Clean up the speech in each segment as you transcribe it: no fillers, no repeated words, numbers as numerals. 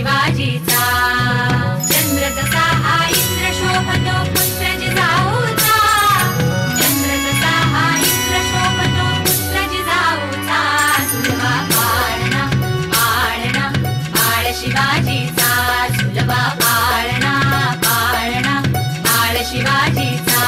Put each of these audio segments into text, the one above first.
शिवाजीचा चंद्र जसा हा इंद्र शोभतो पुत्र जिजाऊचा चंद्र जसा हा इंद्र शोभतो पुत्र जिजाऊचा झुलवा पाळणा पाळणा पाळ शिवाजीचा झुलवा पाळणा पाळणा पाळ शिवाजीचा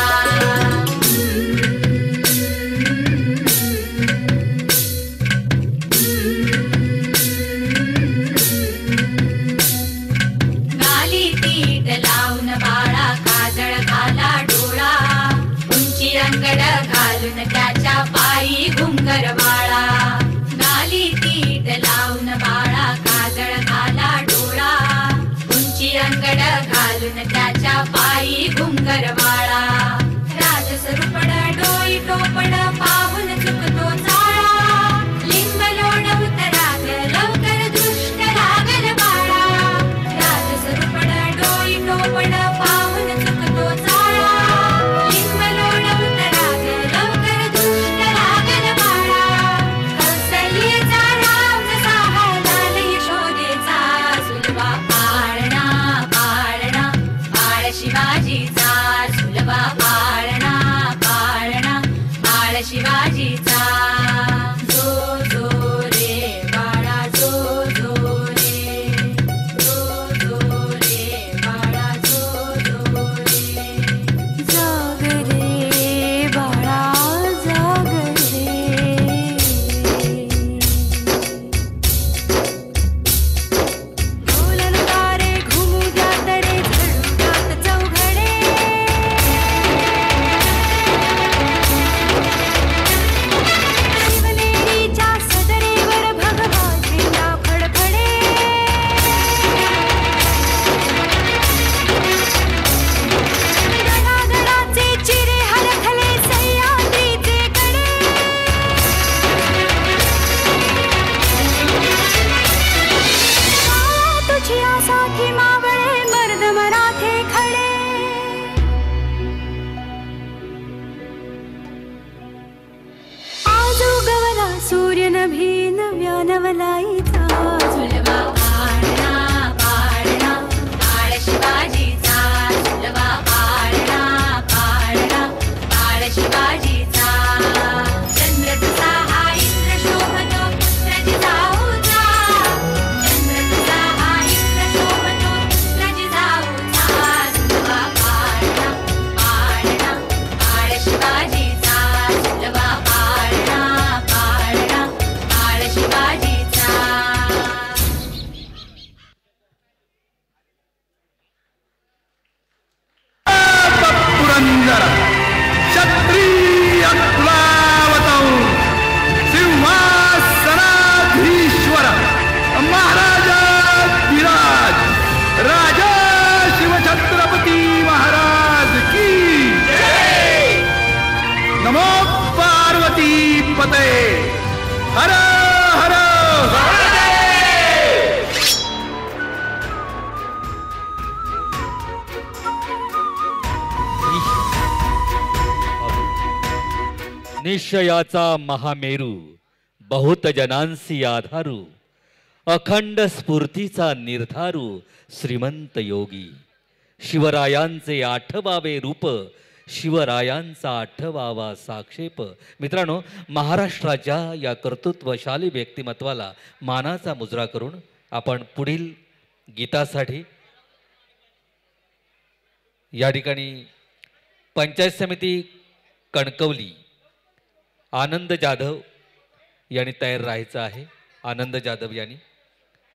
त्याच्या पायी घुंगर बाळा गाली तीट लावून बाळा काजळ घाला डोळा उंची अंगड घालून त्याच्या पायी घुंगर बाळा राजसरूपड डोई टोपड पाहून चुकतो चाळा लिंब लोण उतराग लवकर दृष्ट लागल बाळा राजसरूपड डोई टोपड पाहून चुकतो चाळा लिंब लोण उतराग शिवाजीचा झुलवा पाळणा पाळणा पाळ शिवाजीचा जो जो रे बाळा जो जो रे जो जो रे बाळा जो जो रे जाग रे बाळा जाग रे ढोलन तारे घुमू द्या तरे सूर्य नभी नव्या नवलाईचा झुलवा पाळणा पाळणा पाळ शिवाजीचा झुलवा पाळणा पाळणा पाळ शिवाजीचा चंद्र जसा हा इंद्र शोभतो पुत्र जिजाऊचा चंद्र जसा हा इंद्र शोभतो पुत्र जिजाऊचा झुलवा पाळणा पाळणा पाळ शिवाजीचा झुलवा पाळणा शिवाजीचा पुरंदर क्षत्रिय कुलावतौ सिंहासनाधीश्वर महाराजाधिराज राजा शिवछत्रपती महाराज की जय। नमो पार्वती पते हर हर निश्चयाचा महामेरू बहुत जनांसी आधारू अखंड स्फूर्तीचा निर्धारू श्रीमंत योगी शिवरायांचे आठवावे रूप शिवरायांचा आठवावा साक्षेप। मित्रांनो, महाराष्ट्राच्या या कर्तृत्वशाली व्यक्तिमत्वाला मानाचा मुजरा करून आपण पुढील गीतासाठी या ठिकाणी पंचायत समिती कणकवली आनंद जाधव यांनी तयार राहायचं आहे। आनंद जाधव यांनी